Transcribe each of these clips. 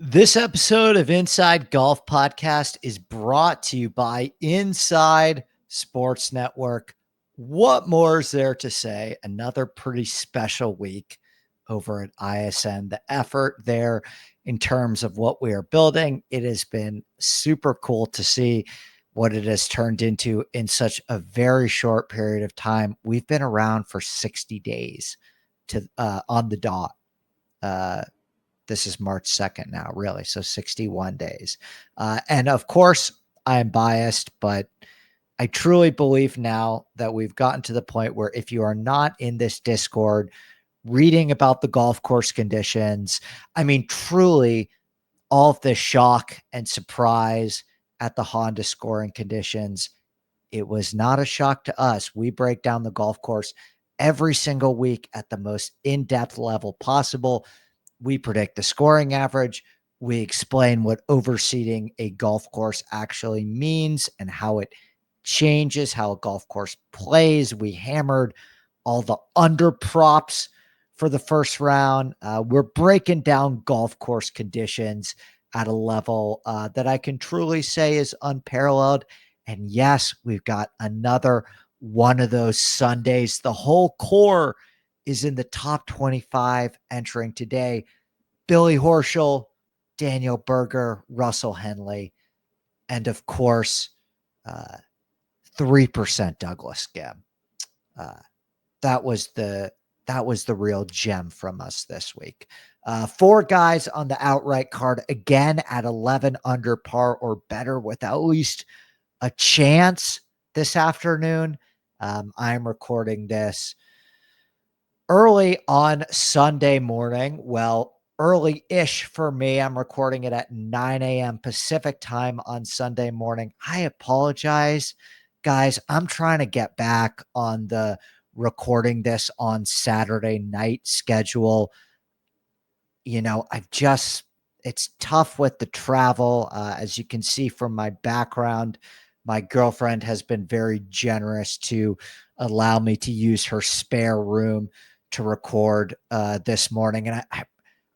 This episode of Inside Golf Podcast is brought to you by Inside Sports Network. What more is there to say? Another pretty special week over at ISN. The effort there in terms of what we are building, it has been super cool to see what it has turned into in such a very short period of time. We've been around for 60 days to on the dot. This is March 2nd now, really. So 61 days. And of course, I'm biased, but I truly believe now that we've gotten to the point where if you are not in this Discord reading about the golf course conditions, I mean, truly all of the shock and surprise at the Honda scoring conditions, it was not a shock to us. We break down the golf course every single week at the most in-depth level possible. We predict the scoring average. We explain what overseeding a golf course actually means and how it changes how a golf course plays. We hammered all the under props for the first round. We're breaking down golf course conditions at a level that I can truly say is unparalleled. And yes, we've got another one of those Sundays. The whole core is in the top 25 entering today. Billy Horschel, Daniel Berger, Russell Henley, and of course, 3% Douglas Gim. That was the real gem from us this week. 4 guys on the outright card, again at 11 under par or better with at least a chance this afternoon. I'm recording this early on Sunday morning. Well, early-ish for me. I'm recording it at 9 a.m. Pacific time on Sunday morning. I apologize, guys. I'm trying to get back on the recording this on Saturday night schedule. You know, it's tough with the travel. As you can see from my background, my girlfriend has been very generous to allow me to use her spare room to record this morning. And I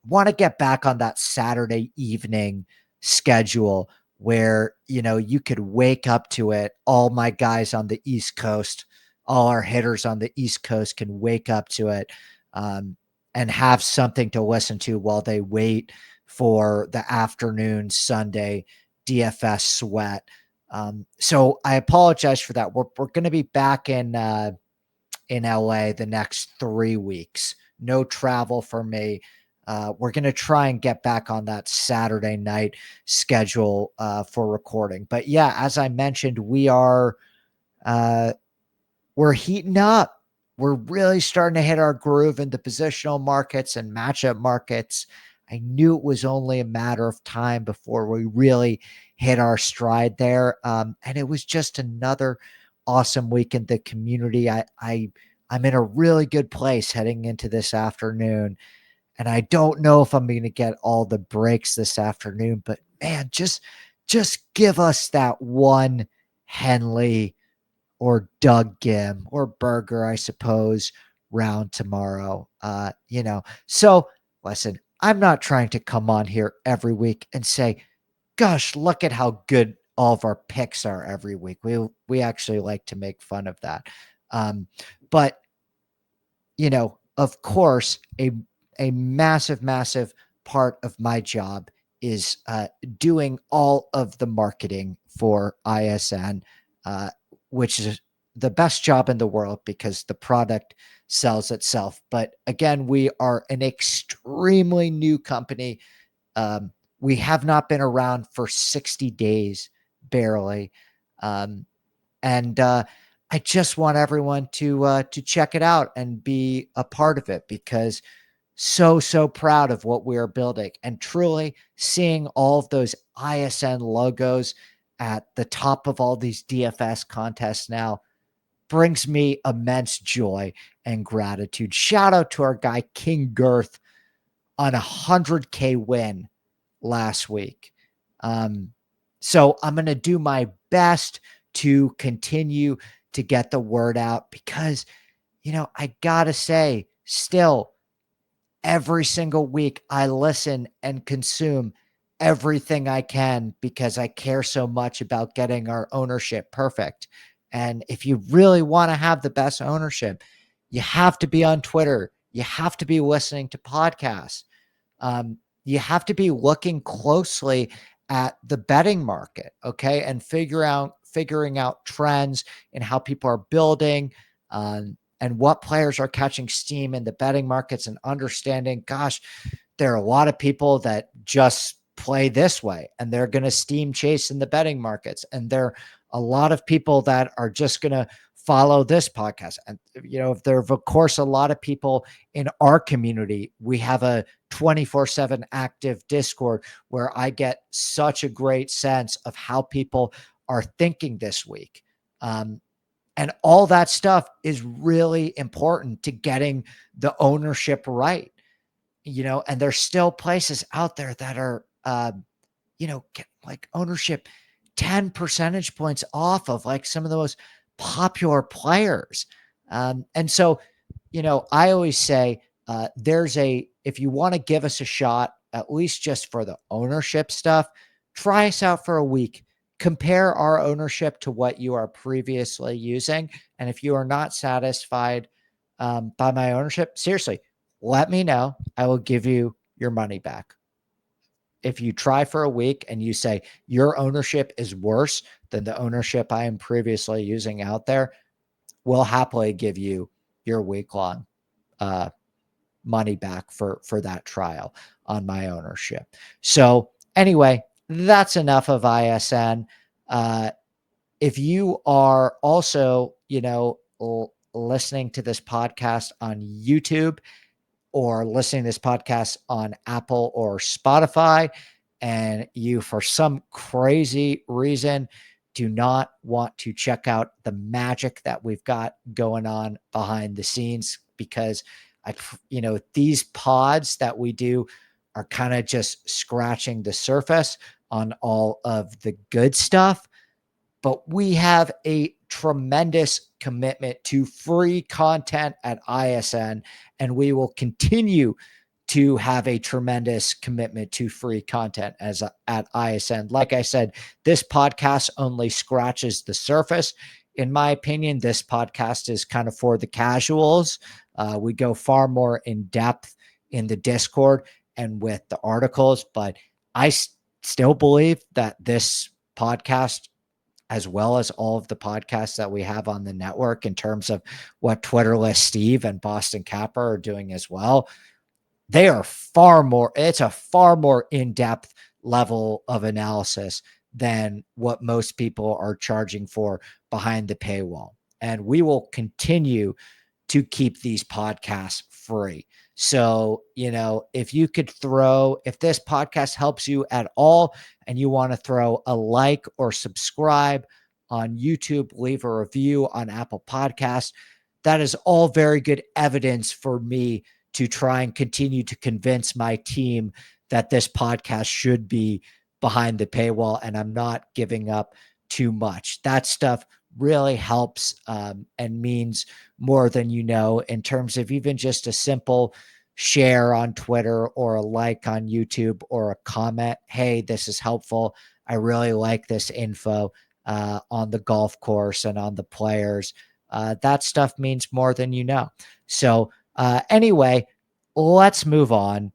want to get back on that Saturday evening schedule where, you know, you could wake up to it. All my guys on the East Coast, all our hitters on the East Coast can wake up to it and have something to listen to while they wait for the afternoon Sunday DFS sweat. So I apologize for that. We're going to be back in LA the next 3 weeks. No travel for me. We're going to try and get back on that Saturday night schedule for recording. But yeah, as I mentioned, we're heating up. We're really starting to hit our groove in the positional markets and matchup markets. I knew it was only a matter of time before we really hit our stride there. And it was just another awesome week in the community. I'm in a really good place heading into this afternoon. And I don't know if I'm going to get all the breaks this afternoon, but man, just give us that one Henley or Doug Gim or Berger, I suppose, round tomorrow. So listen, I'm not trying to come on here every week and say, gosh, look at how good all of our picks are every week. We actually like to make fun of that. But you know, of course, a massive, massive part of my job is doing all of the marketing for ISN, which is the best job in the world because the product sells itself. But again, we are an extremely new company. We have not been around for 60 days, barely. And I just want everyone to check it out and be a part of it because so proud of what we are building and truly seeing all of those ISN logos at the top of all these DFS contests now brings me immense joy and gratitude. Shout out to our guy King Girth on a 100K win last week. So I'm going to do my best to continue to get the word out because, you know, I gotta say, still, every single week I listen and consume everything I can because I care so much about getting our ownership perfect. And if you really want to have the best ownership, you have to be on Twitter. You have to be listening to podcasts. You have to be looking closely at the betting market, okay, and figuring out trends and how people are building, and what players are catching steam in the betting markets, and understanding, gosh, there are a lot of people that just play this way and they're going to steam chase in the betting markets. And there are a lot of people that are just going to follow this podcast. And, there are, of course, a lot of people in our community. We have a 24/7 active Discord where I get such a great sense of how people are thinking this week. And all that stuff is really important to getting the ownership right. And there's still places out there that are, get like ownership 10 percentage points off of like some of the most popular players. And so, I always say, if you want to give us a shot, at least just for the ownership stuff, try us out for a week. Compare our ownership to what you are previously using. And if you are not satisfied by my ownership, seriously, let me know. I will give you your money back. If you try for a week and you say your ownership is worse than the ownership I am previously using out there, we'll happily give you your week-long money back for that trial on my ownership. So anyway, that's enough of ISN. If you are also, listening to this podcast on YouTube, or listening to this podcast on Apple or Spotify, and you, for some crazy reason, do not want to check out the magic that we've got going on behind the scenes, because these pods that we do are kind of just scratching the surface on all of the good stuff. But we have a tremendous commitment to free content at ISN, and we will continue to have a tremendous commitment to free content at ISN. Like I said, this podcast only scratches the surface. In my opinion, this podcast is kind of for the casuals. We go far more in depth in the Discord and with the articles, but I still believe that this podcast, as well as all of the podcasts that we have on the network, in terms of what Twitterless Steve and Boston Capper are doing as well, it's a far more in-depth level of analysis than what most people are charging for behind the paywall. And we will continue to keep these podcasts free. So, if this podcast helps you at all and you want to throw a like or subscribe on YouTube, leave a review on Apple Podcasts, that is all very good evidence for me to try and continue to convince my team that this podcast should be behind the paywall and I'm not giving up too much. That stuff really helps and means more than in terms of even just a simple share on Twitter or a like on YouTube or a comment. Hey, this is helpful. I really like this info on the golf course and on the players. That stuff means more than So anyway, let's move on.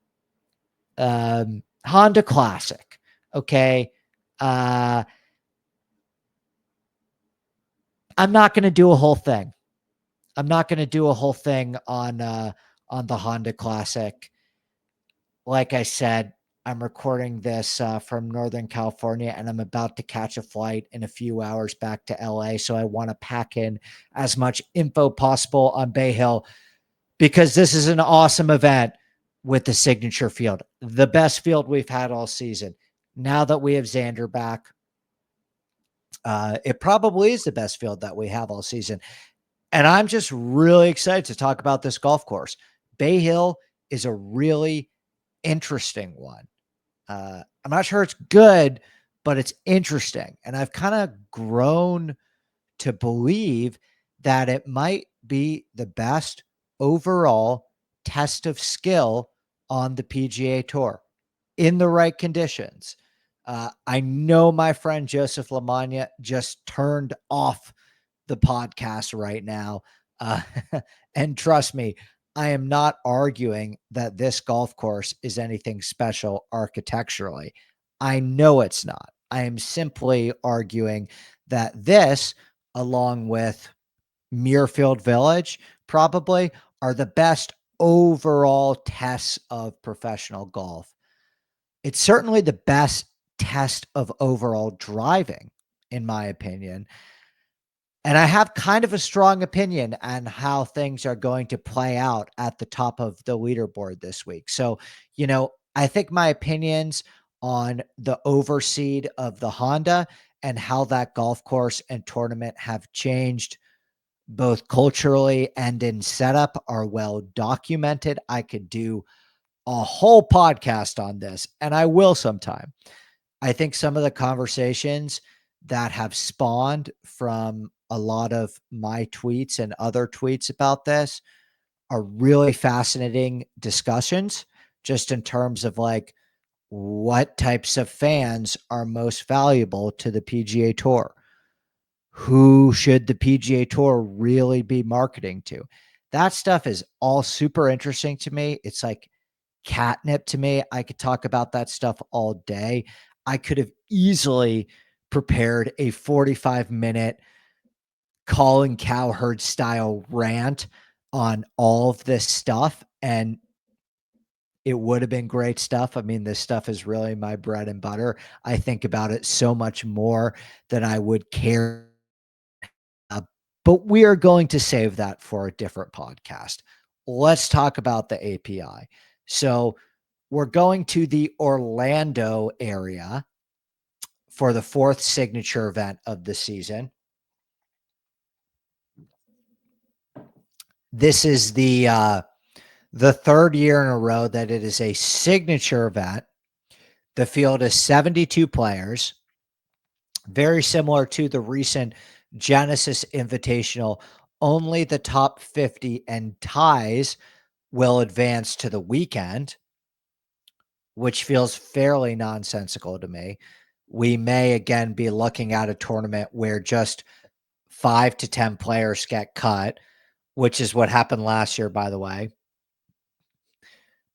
Honda Classic. Okay. I'm not going to do a whole thing. I'm not going to do a whole thing on the Honda Classic. Like I said, I'm recording this from Northern California, and I'm about to catch a flight in a few hours back to LA. So I want to pack in as much info possible on Bay Hill, because this is an awesome event with the signature field, the best field we've had all season. Now that we have Xander back, it probably is the best field that we have all season. And I'm just really excited to talk about this golf course. Bay Hill is a really interesting one. I'm not sure it's good, but it's interesting. And I've kind of grown to believe that it might be the best overall test of skill on the PGA Tour. in the right conditions. I know my friend Joseph Lamagna just turned off the podcast right now. Uh, and trust me, I am not arguing that this golf course is anything special architecturally. I know it's not. I am simply arguing that this, along with Muirfield Village, probably are the best overall tests of professional golf. It's certainly the best test of overall driving, in my opinion. And I have kind of a strong opinion on how things are going to play out at the top of the leaderboard this week. So, I think my opinions on the overseed of the Honda and how that golf course and tournament have changed both culturally and in setup are well documented. I could do a whole podcast on this, and I will sometime. I think some of the conversations that have spawned from a lot of my tweets and other tweets about this are really fascinating discussions, just in terms of like what types of fans are most valuable to the PGA Tour. Who should the PGA Tour really be marketing to? That stuff is all super interesting to me. It's like catnip to me. I could talk about that stuff all day. I could have easily prepared a 45-minute Colin Cowherd style rant on all of this stuff, and it would have been great stuff. I mean, this stuff is really my bread and butter. I think about it so much more than I would care. But we are going to save that for a different podcast. Let's talk about the API. So we're going to the Orlando area for the fourth signature event of the season. This is the third year in a row that it is a signature event. The field is 72 players, very similar to the recent Genesis Invitational. Only the top 50 and ties will advance to the weekend, which feels fairly nonsensical to me. We may again be looking at a tournament where just 5 to 10 players get cut, which is what happened last year, by the way.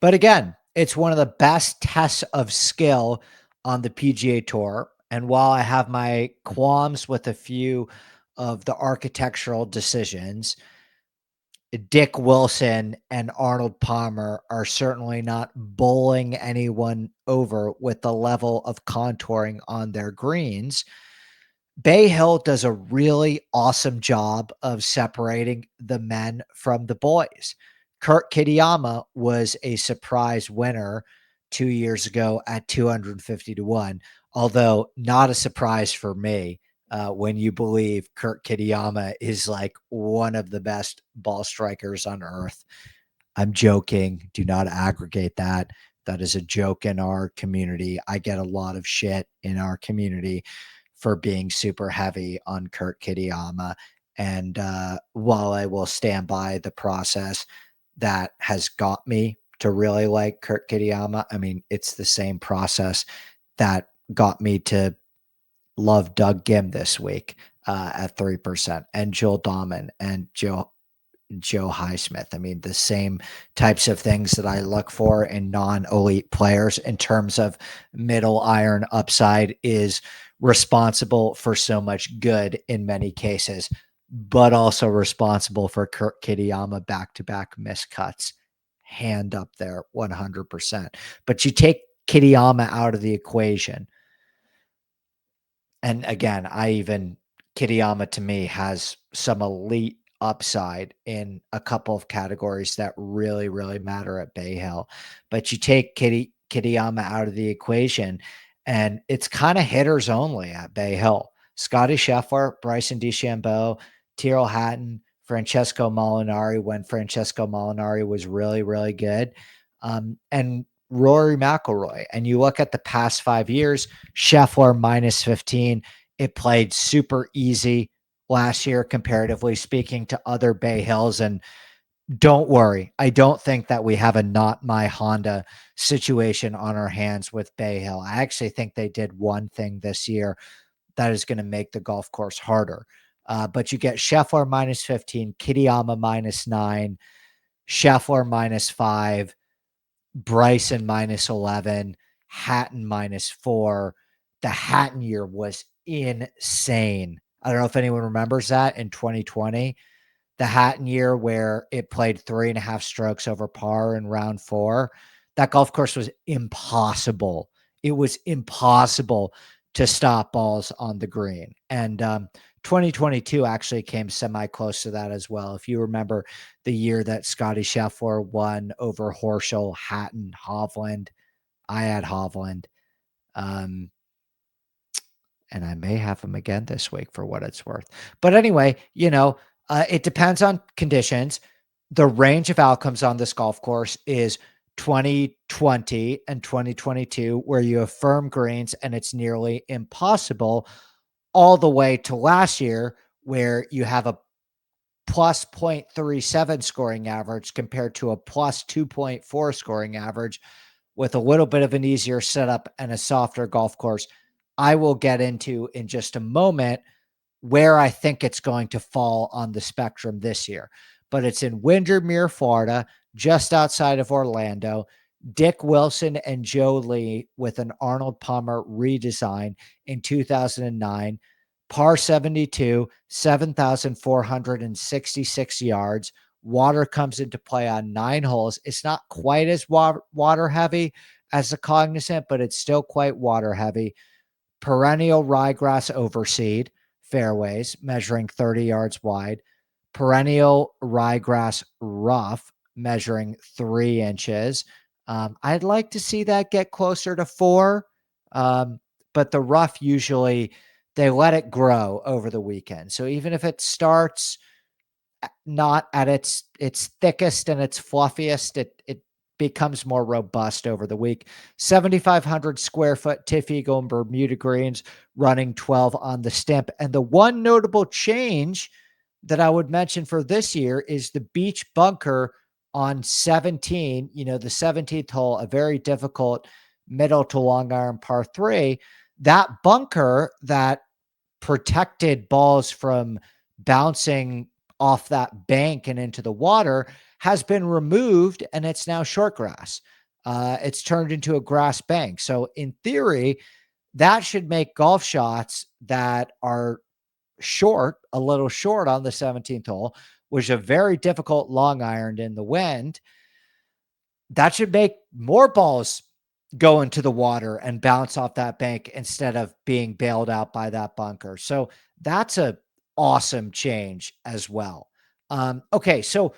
But again, it's one of the best tests of skill on the PGA Tour. And while I have my qualms with a few of the architectural decisions, Dick Wilson and Arnold Palmer are certainly not bowling anyone over with the level of contouring on their greens. Bay Hill does a really awesome job of separating the men from the boys. Kurt Kitayama was a surprise winner 2 years ago at 250 to 1, although not a surprise for me when you believe Kurt Kitayama is like one of the best ball strikers on earth. I'm joking. Do not aggregate that. That is a joke in our community. I get a lot of shit in our community for being super heavy on Kurt Kitayama. And while I will stand by the process that has got me to really like Kurt Kitayama, I mean, it's the same process that got me to love Doug Gim this week at 3%, and Joel Dahman and Joe Highsmith. I mean, the same types of things that I look for in non-elite players in terms of middle iron upside is responsible for so much good in many cases, but also responsible for Kurt Kitayama back-to-back miscuts. Hand up there, 100%. But you take Kitayama out of the equation, and again, Kitayama to me has some elite upside in a couple of categories that really, really matter at Bay Hill. But you take Kitayama out of the equation, and it's kind of hitters only at Bay Hill. Scottie Scheffler, Bryson DeChambeau, Tyrrell Hatton, Francesco Molinari when Francesco Molinari was really, really good, and Rory McIlroy. And you look at the past 5 years, Scheffler minus 15. It played super easy last year, comparatively speaking, to other Bay Hills. And Don't worry. I don't think that we have a not my Honda situation on our hands with Bay Hill. I actually think they did one thing this year that is going to make the golf course harder. But you get Scheffler -15, Kitayama -9, Scheffler -5, Bryson -11, Hatton -4. The Hatton year was insane. I don't know if anyone remembers that in 2020, the Hatton year where it played 3.5 strokes over par in round 4. That golf course was impossible. It was impossible to stop balls on the green. And 2022 actually came semi close to that as well. If you remember the year that Scottie Scheffler won over Horschel, Hatton, Hovland, I had Hovland. Um, and I may have him again this week for what it's worth. But anyway, it depends on conditions. The range of outcomes on this golf course is 2020 and 2022, where you have firm greens and it's nearly impossible, all the way to last year, where you have a plus 0.37 scoring average compared to a plus 2.4 scoring average, with a little bit of an easier setup and a softer golf course. I will get into in just a moment where I think it's going to fall on the spectrum this year. But it's in Windermere, Florida, just outside of Orlando. Dick Wilson and Joe Lee with an Arnold Palmer redesign in 2009. Par 72, 7,466 yards. Water comes into play on 9 holes. It's not quite as water heavy as the Cognizant, but it's still quite water heavy. Perennial ryegrass overseed fairways measuring 30 yards wide. Perennial ryegrass rough measuring 3 inches. I'd like to see that get closer to 4, but the rough usually they let it grow over the weekend. So even if it starts not at its thickest and its fluffiest, it becomes more robust over the week. 7,500 square foot Tiff Eagle and Bermuda greens, running 12 on the stimp. And the one notable change that I would mention for this year is the beach bunker on 17. The 17th hole, a very difficult middle to long iron par 3. That bunker that protected balls from bouncing off that bank and into the water has been removed, and it's now short grass. It's turned into a grass bank. So in theory, that should make golf shots that are short, a little short on the 17th hole, which is a very difficult long iron in the wind. That should make more balls go into the water and bounce off that bank instead of being bailed out by that bunker. So that's a awesome change as well. Okay, so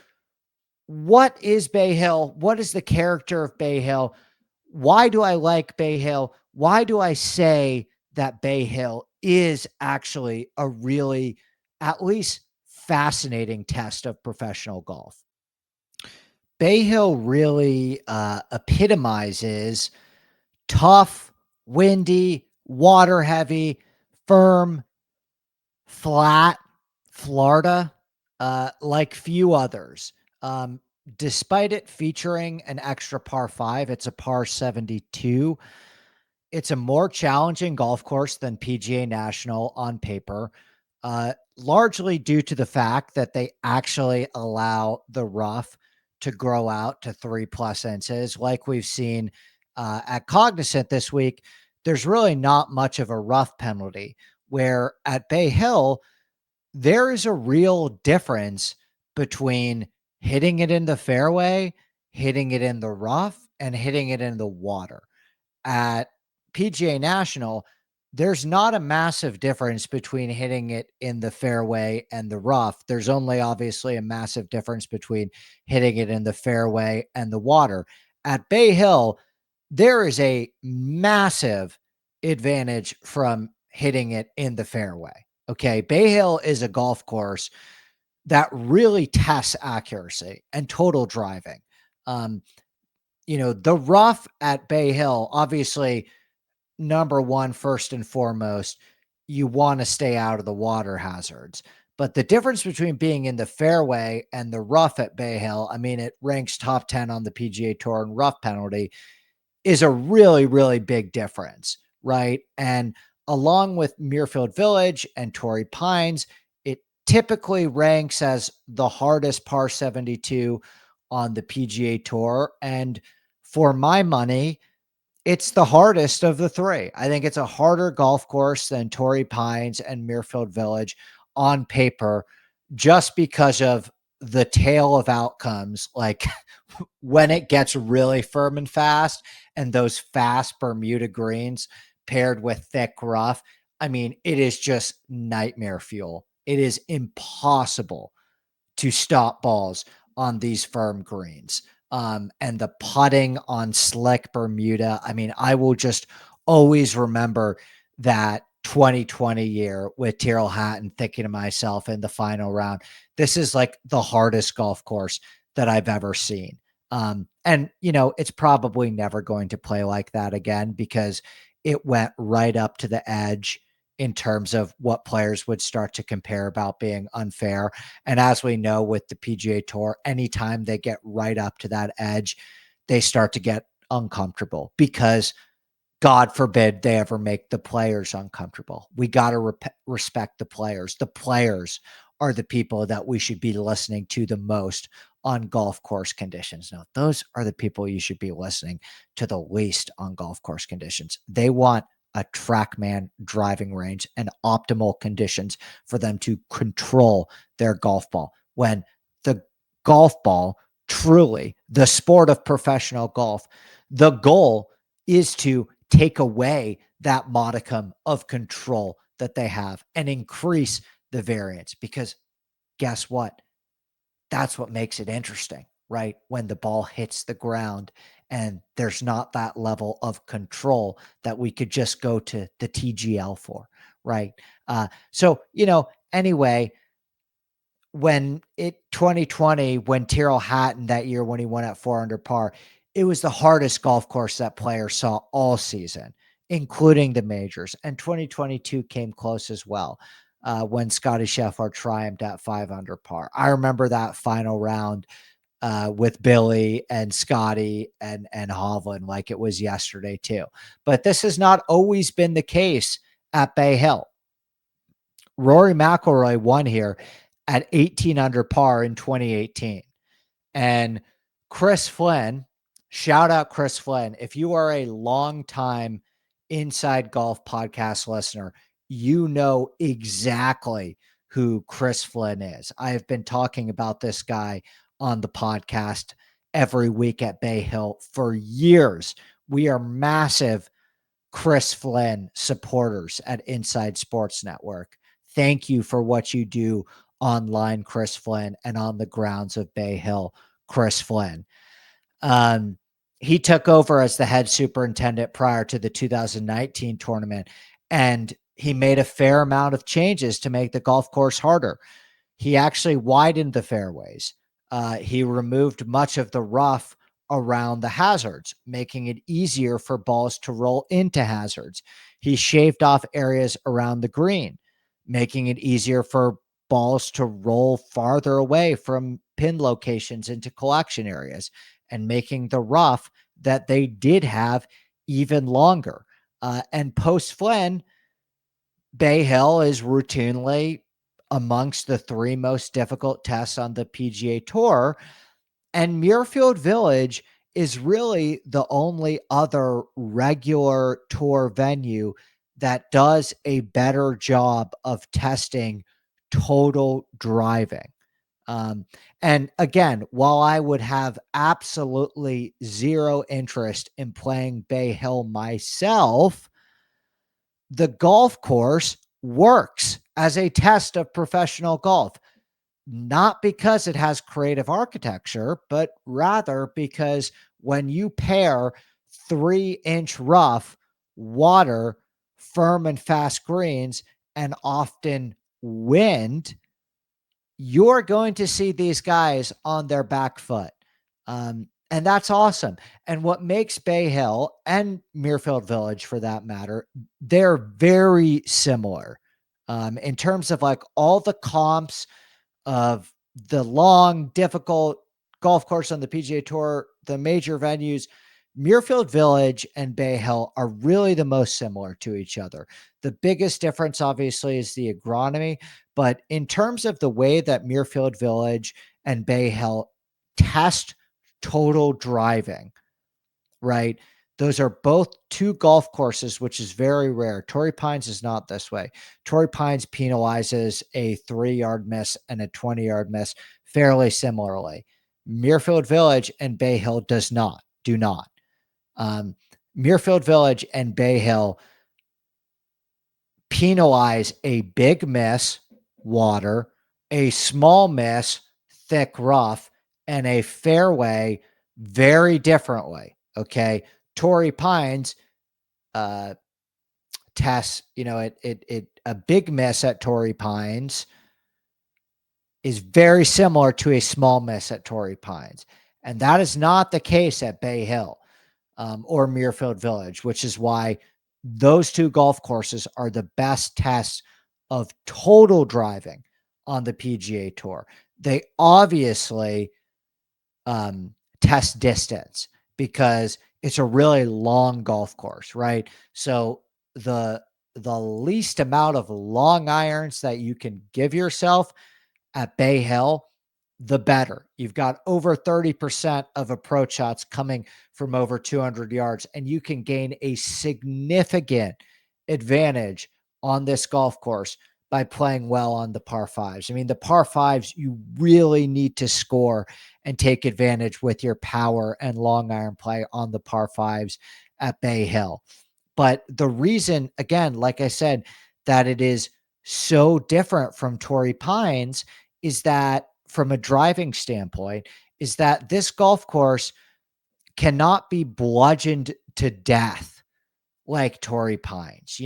what is Bay Hill? What is the character of Bay Hill? Why do I like Bay Hill? Why do I say that Bay Hill is actually a really, at least, fascinating test of professional golf? Bay Hill really epitomizes tough, windy, water heavy, firm, flat Florida, like few others. Um, Despite it featuring an extra par 5, it's a par 72. It's a more challenging golf course than PGA National on paper, largely due to the fact that they actually allow the rough to grow out to 3+ inches. Like we've seen at Cognizant this week, there's really not much of a rough penalty, where at Bay Hill, there is a real difference between hitting it in the fairway, hitting it in the rough, and hitting it in the water. At PGA National, there's not a massive difference between hitting it in the fairway and the rough. There's only obviously a massive difference between hitting it in the fairway and the water. At Bay Hill, there is a massive advantage from hitting it in the fairway. Okay. Bay Hill is a golf course that really tests accuracy and total driving. Um, the rough at Bay Hill, obviously, number one, first and foremost, you want to stay out of the water hazards. But the difference between being in the fairway and the rough at Bay Hill, I mean, it ranks top 10 on the PGA Tour in rough penalty, is a really, really big difference, right? And along with Muirfield Village and Torrey Pines, it typically ranks as the hardest par 72 on the PGA Tour. And for my money, it's the hardest of the three. I think it's a harder golf course than Torrey Pines and Muirfield Village on paper, just because of the tail of outcomes. Like when it gets really firm and fast, and those fast Bermuda greens paired with thick rough, I mean, it is just nightmare fuel. It is impossible to stop balls on these firm greens. And the putting on slick Bermuda, I mean, I will just always remember that 2020 year with Tyrrell Hatton, thinking to myself in the final round, this is like the hardest golf course that I've ever seen. And, you know, it's probably never going to play like that again, because it went right up to the edge in terms of what players would start to compare about being unfair. And as we know with the PGA Tour, anytime they get right up to that edge, they start to get uncomfortable, because God forbid they ever make the players uncomfortable. We got to respect the players. The players are the people that we should be listening to the most on golf course conditions. Now, those are the people you should be listening to the least on golf course conditions. They want a TrackMan driving range and optimal conditions for them to control their golf ball. When the golf ball, truly the sport of professional golf, the goal is to take away that modicum of control that they have and increase the variance, because guess what? That's what makes it interesting, right? When the ball hits the ground and there's not that level of control that we could just go to the TGL for, right? So, you know, anyway, when 2020, when Tyrrell Hatton that year, when he won at 4 under par, it was the hardest golf course that player saw all season, including the majors. And 2022 came close as well, when Scottie Scheffler triumphed at 5 under par. I remember that final round with Billy and Scottie and Hovland like it was yesterday too. But this has not always been the case at Bay Hill. Rory McIlroy won here at 18 under par in 2018. And Chris Flynn, shout out Chris Flynn. If you are a long time Inside Golf podcast listener, you know exactly who Chris Flynn is. I have been talking about this guy on the podcast every week at Bay Hill for years. We are massive Chris Flynn supporters at Inside Sports Network. Thank you for what you do online, Chris Flynn, and on the grounds of Bay Hill, Chris Flynn. He took over as the head superintendent prior to the 2019 tournament, and he made a fair amount of changes to make the golf course harder. He actually widened the fairways. He removed much of the rough around the hazards, making it easier for balls to roll into hazards. He shaved off areas around the green, making it easier for balls to roll farther away from pin locations into collection areas, and making the rough that they did have even longer. And post Flynn, Bay Hill is routinely amongst the 3 most difficult tests on the PGA Tour. And Muirfield Village is really the only other regular tour venue that does a better job of testing total driving. And again, while I would have absolutely zero interest in playing Bay Hill myself, the golf course works as a test of professional golf, not because it has creative architecture, but rather because when you pair 3-inch rough, water, firm and fast greens, and often wind, you're going to see these guys on their back foot. And that's awesome. And what makes Bay Hill and Muirfield Village, for that matter, they're very similar. In terms of like all the comps of the long, difficult golf course on the PGA Tour, the major venues, Muirfield Village and Bay Hill are really the most similar to each other. The biggest difference, obviously, is the agronomy. But in terms of the way that Muirfield Village and Bay Hill test total driving, right? Those are both two golf courses, which is very rare. Torrey Pines is not this way. Torrey Pines penalizes a 3-yard miss and a 20-yard miss fairly similarly. Muirfield Village and Bay Hill do not. Muirfield Village and Bay Hill penalize a big miss, water, a small miss, thick rough, and a fairway very differently. Okay. Torrey Pines tests, a big miss at Torrey Pines is very similar to a small miss at Torrey Pines. And that is not the case at Bay Hill or Muirfield Village, which is why those two golf courses are the best tests of total driving on the PGA Tour. They obviously test distance because it's a really long golf course, right? So the least amount of long irons that you can give yourself at Bay Hill, the better. You've got over 30% of approach shots coming from over 200 yards, and you can gain a significant advantage on this golf course by playing well on the par fives. I mean, the par fives, you really need to score and take advantage with your power and long iron play on the par fives at Bay Hill. But the reason, again, like I said, that it is so different from Torrey Pines is that from a driving standpoint, is that this golf course cannot be bludgeoned to death like Torrey Pines,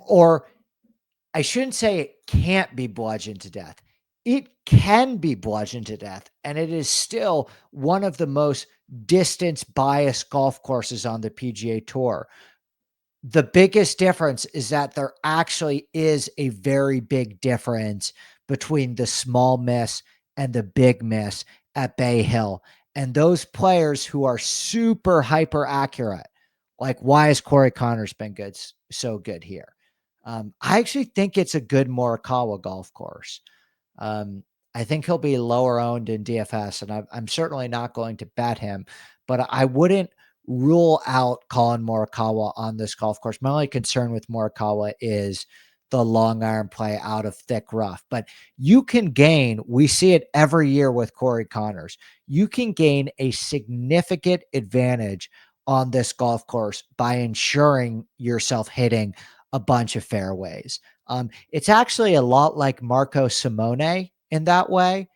or I shouldn't say it can't be bludgeoned to death. It can be bludgeoned to death, and it is still one of the most distance biased golf courses on the PGA Tour. The biggest difference is that there actually is a very big difference between the small miss and the big miss at Bay Hill. And those players who are super hyper accurate, like why has Corey Connors been so good here? I actually think it's a good Morikawa golf course. I think he'll be lower owned in DFS, and I'm certainly not going to bet him, but I wouldn't rule out Colin Morikawa on this golf course. My only concern with Morikawa is the long iron play out of thick rough. But you can gain, we see it every year with Corey Connors, you can gain a significant advantage on this golf course by ensuring yourself hitting a bunch of fairways. It's actually a lot like Marco Simone in that way.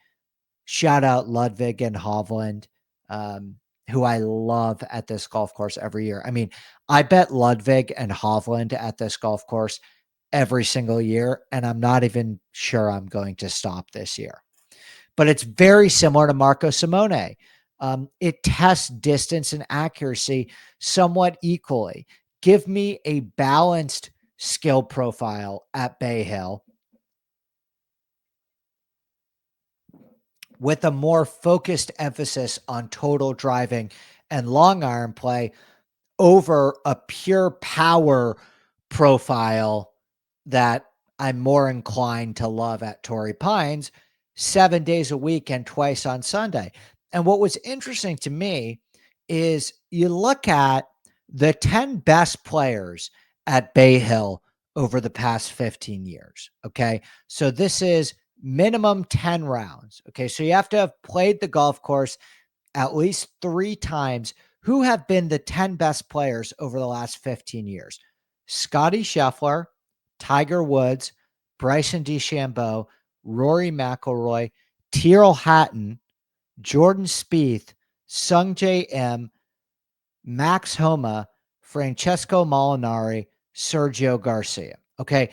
Shout out Ludwig and Hovland, who I love at this golf course every year. I mean, I bet Ludwig and Hovland at this golf course every single year, and I'm not even sure I'm going to stop this year. But it's very similar to Marco Simone. It tests distance and accuracy somewhat equally. Give me a balanced skill profile at Bay Hill with a more focused emphasis on total driving and long iron play over a pure power profile that I'm more inclined to love at Torrey Pines 7 days a week and twice on Sunday. And what was interesting to me is you look at the 10 best players at Bay Hill over the past 15 years. Okay. So this is minimum 10 rounds. Okay. So you have to have played the golf course at least 3 times. Who have been the 10 best players over the last 15 years? Scottie Scheffler, Tiger Woods, Bryson DeChambeau, Rory McIlroy, Tyrrell Hatton, Jordan Spieth, Sung J M, Max Homa, Francesco Molinari, Sergio Garcia. Okay.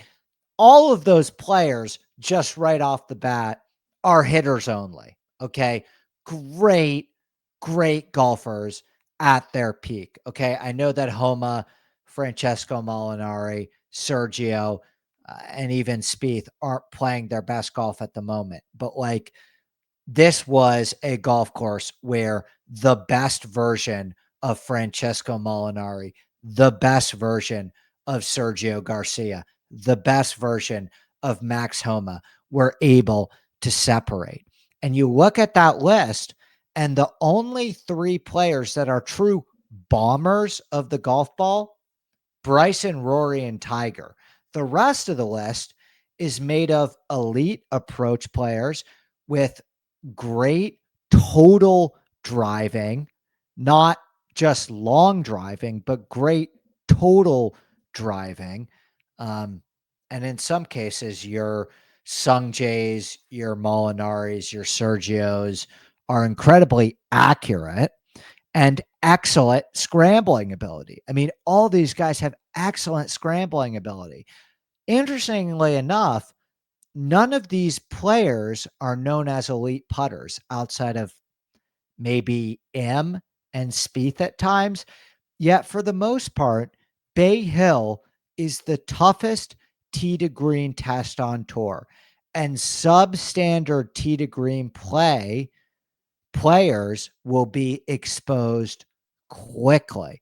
All of those players, just right off the bat, are hitters only. Okay. Great, great golfers at their peak. Okay. I know that Homa, Francesco Molinari, Sergio, and even Spieth aren't playing their best golf at the moment. But like, this was a golf course where the best version of Francesco Molinari, the best version of Sergio Garcia, the best version of Max Homa were able to separate. And you look at that list, and the only three players that are true bombers of the golf ball, Bryson, Rory, and Tiger. The rest of the list is made of elite approach players with great total driving, not just long driving, but great total driving. And in some cases, your Sung Jays, your Molinaris, your Sergios are incredibly accurate and excellent scrambling ability. I mean, all these guys have excellent scrambling ability. Interestingly enough, none of these players are known as elite putters outside of maybe M and Spieth at times. Yet for the most part, Bay Hill is the toughest tee to green test on tour. And substandard tee to green players will be exposed quickly.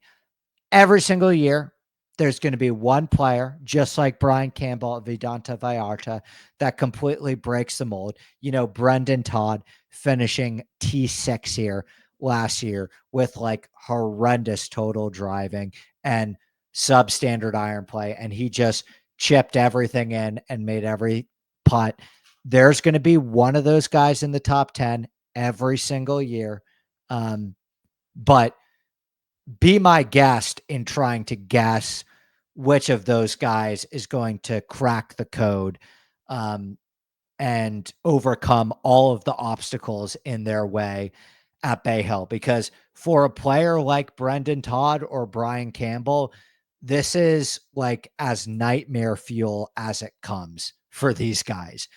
Every single year, there's going to be one player, just like Brian Campbell at Vedanta Vallarta, that completely breaks the mold. You know, Brendan Todd finishing T6 here last year with like horrendous total driving and substandard iron play. And he just chipped everything in and made every putt. There's going to be one of those guys in the top 10 every single year. But be my guest in trying to guess which of those guys is going to crack the code and overcome all of the obstacles in their way at Bay Hill. Because for a player like Brendan Todd or Brian Campbell, this is like as nightmare fuel as it comes for these guys.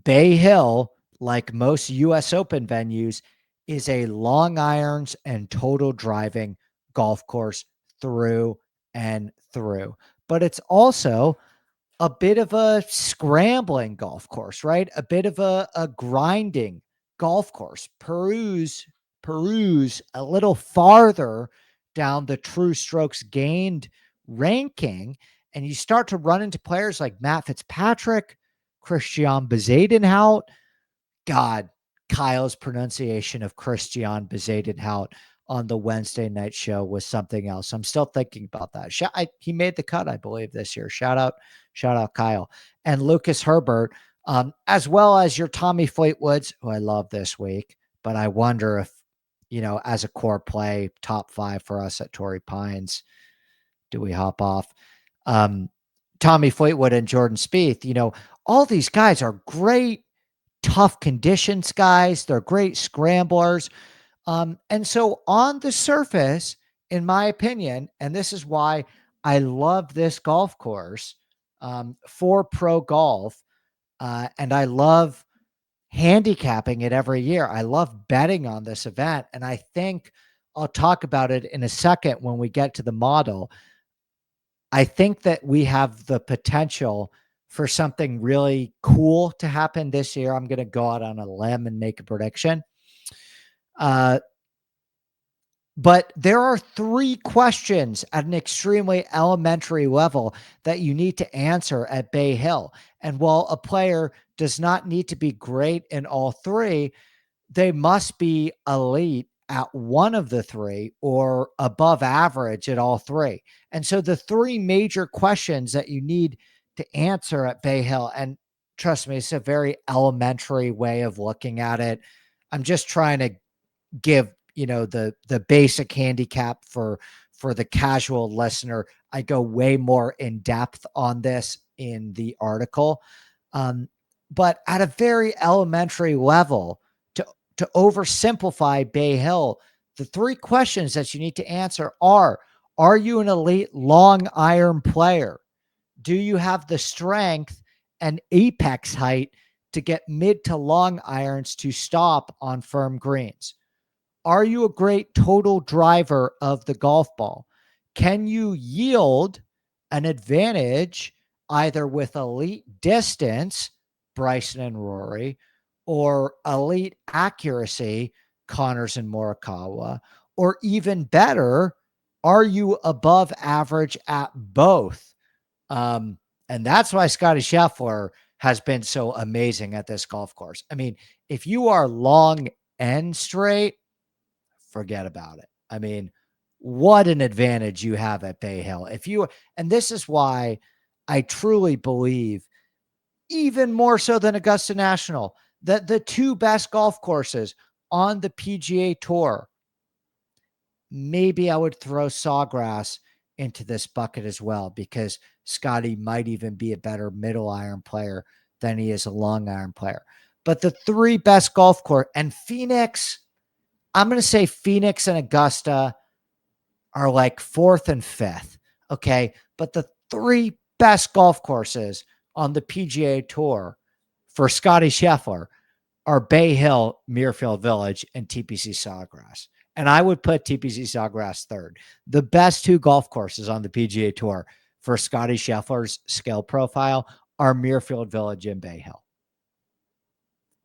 Bay Hill, like most US Open venues, is a long irons and total driving golf course through and through. But it's also a bit of a scrambling golf course, right? A bit of a grinding golf course. Peruse a little farther down the true strokes gained ranking, and you start to run into players like Matt Fitzpatrick, Christian Bezadenhout. God, Kyle's pronunciation of Christian Bezadenhout on the Wednesday night show was something else. I'm still thinking about that. He made the cut, I believe, this year. Shout out Kyle and Lucas Herbert, as well as your Tommy Fleetwoods, who I love this week. But I wonder if, as a core play, top 5 for us at Torrey Pines, do we hop off? Tommy Fleetwood and Jordan Spieth, all these guys are great, tough conditions guys. They're great scramblers. And so on the surface, in my opinion, and this is why I love this golf course for pro golf, and I love handicapping it every year. I love betting on this event. And I think I'll talk about it in a second when we get to the model. I think that we have the potential for something really cool to happen this year. I'm going to go out on a limb and make a prediction. But there are 3 questions at an extremely elementary level that you need to answer at Bay Hill. And while a player does not need to be great in all 3, they must be elite at one of the 3 or above average at all 3. And so the 3 major questions that you need to answer at Bay Hill, and trust me, it's a very elementary way of looking at it. I'm just trying to give the basic handicap for the casual listener. I go way more in depth on this in the article, but at a very elementary level, to oversimplify Bay Hill, the 3 questions that you need to answer are you an elite long iron player? Do you have the strength and apex height to get mid to long irons to stop on firm greens? Are you a great total driver of the golf ball? Can you yield an advantage either with elite distance, Bryson and Rory, or elite accuracy, Connors and Morikawa, or even better, are you above average at both? And that's why Scottie Scheffler has been so amazing at this golf course. I mean, if you are long and straight, forget about it. I mean, what an advantage you have at Bay Hill. And this is why I truly believe, even more so than Augusta National, that the two best golf courses on the PGA Tour, maybe I would throw Sawgrass into this bucket as well, because Scottie might even be a better middle iron player than he is a long iron player. But the three best golf course, and Phoenix, I'm going to say Phoenix and Augusta are like fourth and fifth. Okay. But the three best golf courses on the PGA Tour for Scottie Scheffler are Bay Hill, Muirfield Village, and TPC Sawgrass. And I would put TPC Sawgrass third. The best two golf courses on the PGA Tour for Scottie Scheffler's skill profile are Muirfield Village and Bay Hill.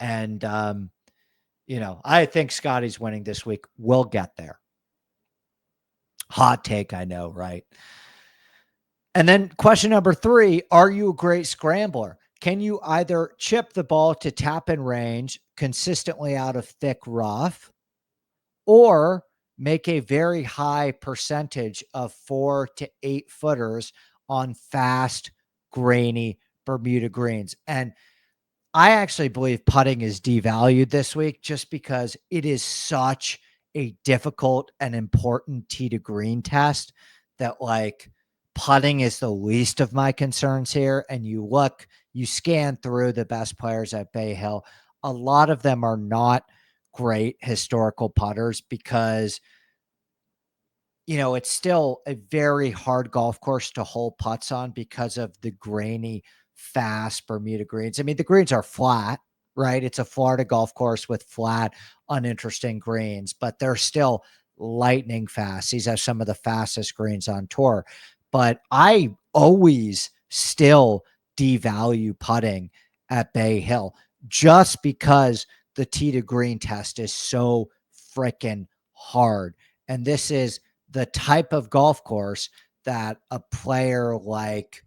And, I think Scottie's winning this week. We'll get there. Hot take, I know, right? And then question number 3, are you a great scrambler? Can you either chip the ball to tap in range consistently out of thick rough, or make a very high percentage of 4 to 8 footers on fast, grainy Bermuda greens? And I actually believe putting is devalued this week just because it is such a difficult and important tee to green test that, like, putting is the least of my concerns here. And you scan through the best players at Bay Hill. A lot of them are not great historical putters because, it's still a very hard golf course to hole putts on because of the grainy, fast Bermuda greens. I mean, the greens are flat, right? It's a Florida golf course with flat, uninteresting greens, but they're still lightning fast. These are some of the fastest greens on tour. But I always still devalue putting at Bay Hill just because the tee to green test is so freaking hard. And this is the type of golf course that a player like,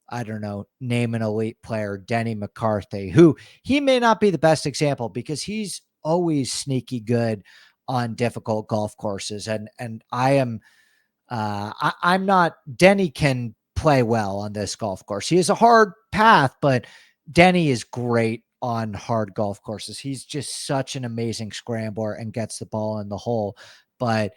I don't know, name an elite player, Denny McCarthy, who he may not be the best example because he's always sneaky good on difficult golf courses. And I'm not, Denny can play well on this golf course. He has a hard path, but Denny is great on hard golf courses. He's just such an amazing scrambler and gets the ball in the hole. But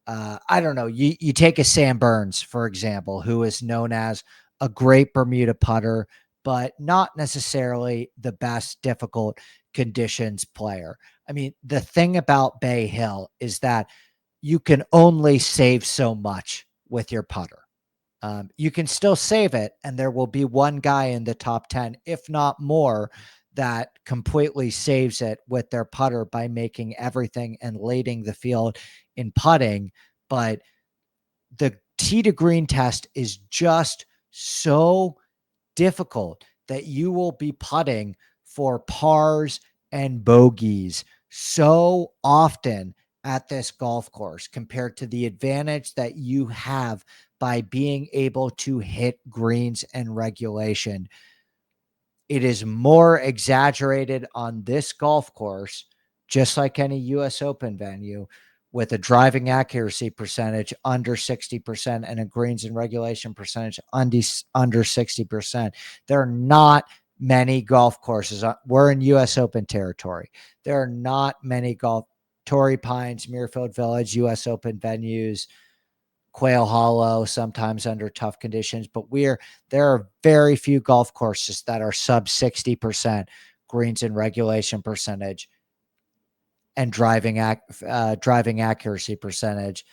I don't know. You take a Sam Burns, for example, who is known as a great Bermuda putter, but not necessarily the best difficult conditions player. I mean, the thing about Bay Hill is that you can only save so much with your putter. You can still save it, and there will be one guy in the top 10, if not more, that completely saves it with their putter by making everything and lading the field in putting. But the tee to green test is just so difficult that you will be putting for pars and bogeys so often at this golf course compared to the advantage that you have by being able to hit greens and regulation. It is more exaggerated on this golf course, just like any US Open venue, with a driving accuracy percentage under 60% and a greens and regulation percentage under 60%. There are not many golf courses. We're in US Open territory. There are not many Torrey Pines, Muirfield Village, US Open venues, Quail Hollow, sometimes under tough conditions, but there are very few golf courses that are sub 60% greens and regulation percentage and driving accuracy percentage.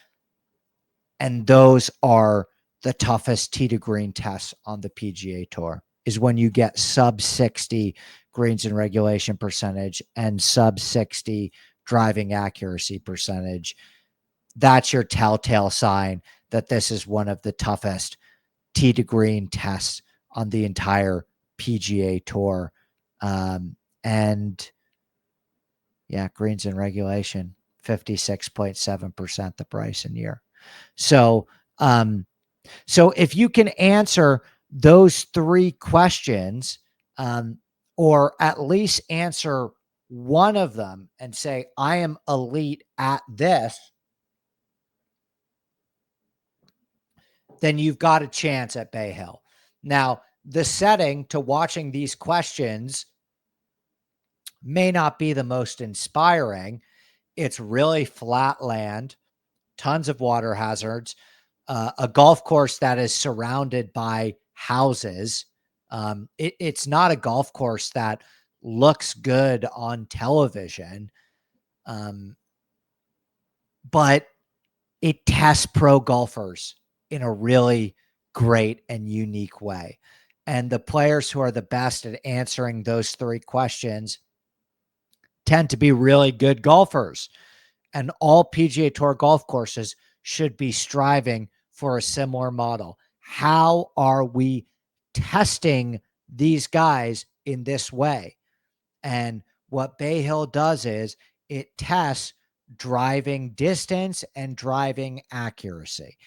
And those are the toughest tee to green tests on the PGA Tour, is when you get sub 60 greens and regulation percentage and sub 60 driving accuracy percentage. That's your telltale sign that this is one of the toughest tee to green tests on the entire PGA Tour. And yeah, greens in regulation, 56.7% the Bryson year. So, so if you can answer those three questions, or at least answer one of them and say, I am elite at this, then you've got a chance at Bay Hill. Now, the setting to watching these questions may not be the most inspiring. It's really flat land, tons of water hazards, a golf course that is surrounded by houses. It's not a golf course that looks good on television, but it tests pro golfers in a really great and unique way. And the players who are the best at answering those three questions tend to be really good golfers. And all PGA Tour golf courses should be striving for a similar model. How are we testing these guys in this way? And what Bay Hill does is it tests driving distance and driving accuracy.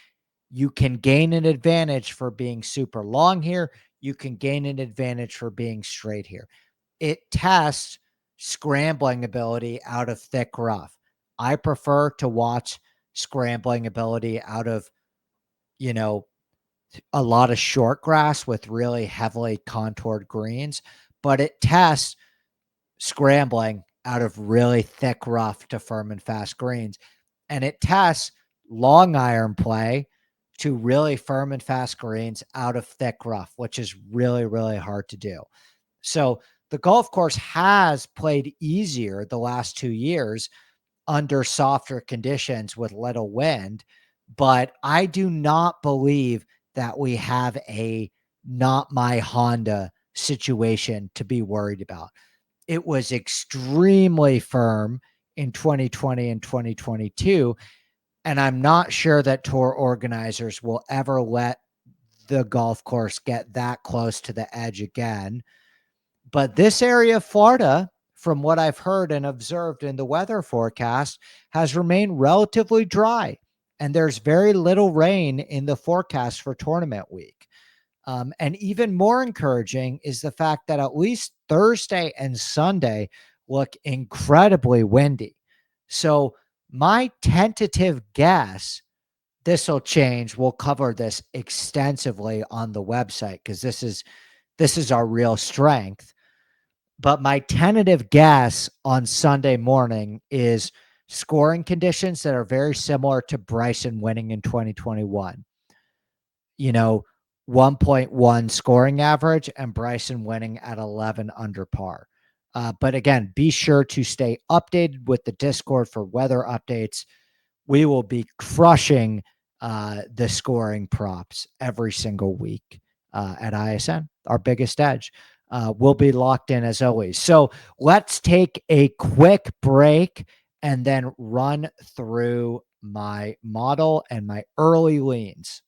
You can gain an advantage for being super long here. You can gain an advantage for being straight here. It tests scrambling ability out of thick rough. I prefer to watch scrambling ability out of, you know, a lot of short grass with really heavily contoured greens, but it tests scrambling out of really thick rough to firm and fast greens. And it tests long iron play to really firm and fast greens out of thick rough, which is really, really hard to do. So the golf course has played easier the last 2 years under softer conditions with little wind, but I do not believe that we have a not my Honda situation to be worried about. It was extremely firm in 2020 and 2022, and I'm not sure that tour organizers will ever let the golf course get that close to the edge again. But this area of Florida, from what I've heard and observed in the weather forecast, has remained relatively dry. And there's very little rain in the forecast for tournament week. And even more encouraging is the fact that at least Thursday and Sunday look incredibly windy. So my tentative guess, this will change. We'll cover this extensively on the website because this is our real strength. But my tentative guess on Sunday morning is scoring conditions that are very similar to Bryson winning in 2021. 1.1 scoring average and Bryson winning at 11 under par. But again, be sure to stay updated with the Discord for weather updates. We will be crushing the scoring props every single week at ISN, our biggest edge. We'll be locked in as always. So let's take a quick break and then run through my model and my early leans.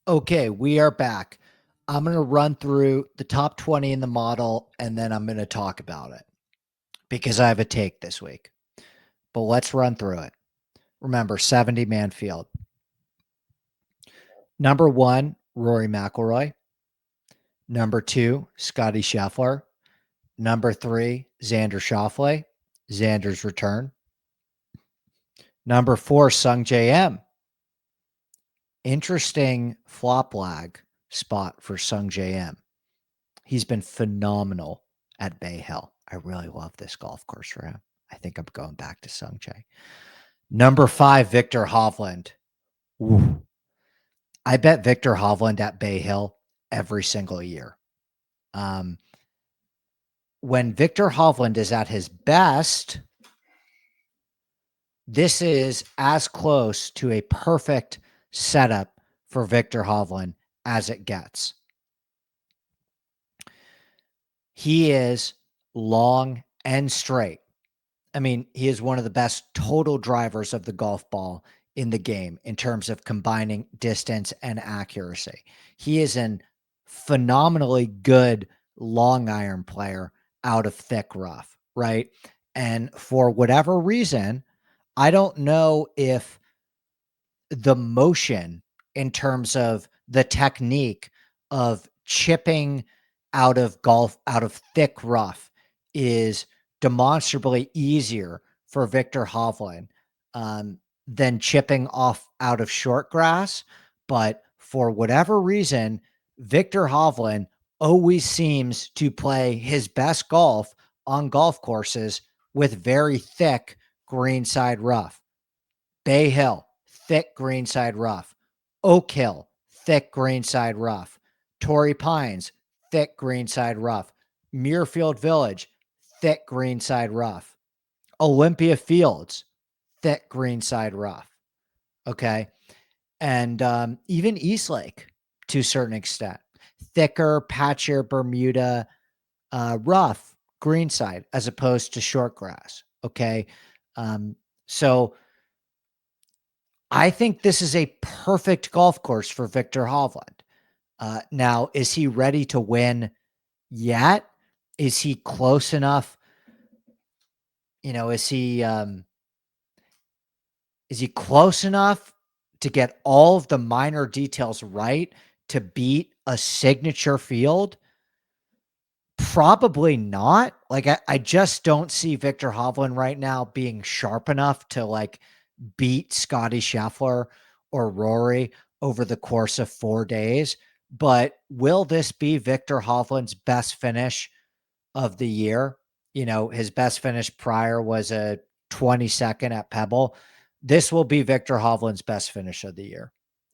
Okay, we are back. I'm going to run through the top 20 in the model and then I'm going to talk about it because I have a take this week. But let's run through it. Remember, 70-man field. Number 1, Rory McIlroy. Number 2, Scottie Scheffler. Number 3, Xander Schauffele. Xander's return. Number 4, Sungjae Im. Interesting flop lag spot for Sungjae Im. He's been phenomenal at Bay Hill. I really love this golf course for him. I think I'm going back to Sungjae. Number 5, Victor Hovland. Ooh. I bet Victor Hovland at Bay Hill every single year. When Victor Hovland is at his best, this is as close to a perfect setup for Victor Hovland as it gets. He is long and straight. I mean, he is one of the best total drivers of the golf ball in the game in terms of combining distance and accuracy. He is an phenomenally good long iron player out of thick rough, right? And for whatever reason, I don't know if the motion in terms of the technique of chipping out of thick rough is demonstrably easier for Victor Hovland um, than chipping off out of short grass. But for whatever reason, Victor Hovland always seems to play his best golf on golf courses with very thick greenside rough. Bay Hill, thick greenside rough. Oak Hill, thick greenside rough. Torrey Pines, thick greenside rough. Muirfield Village, thick greenside rough. Olympia Fields, thick greenside rough. Okay. And even Eastlake to a certain extent, thicker, patchier Bermuda rough greenside as opposed to short grass. Okay. So I think this is a perfect golf course for Victor Hovland. Now, is he ready to win yet? Is he close enough? You know, is he close enough to get all of the minor details right to beat a signature field? Probably not. Like, I just don't see Victor Hovland right now being sharp enough to like beat Scottie Scheffler or Rory over the course of 4 days. But will this be Victor Hovland's best finish of the year? You know, his best finish prior was a 22nd at Pebble. This will be Victor Hovland's best finish of the year,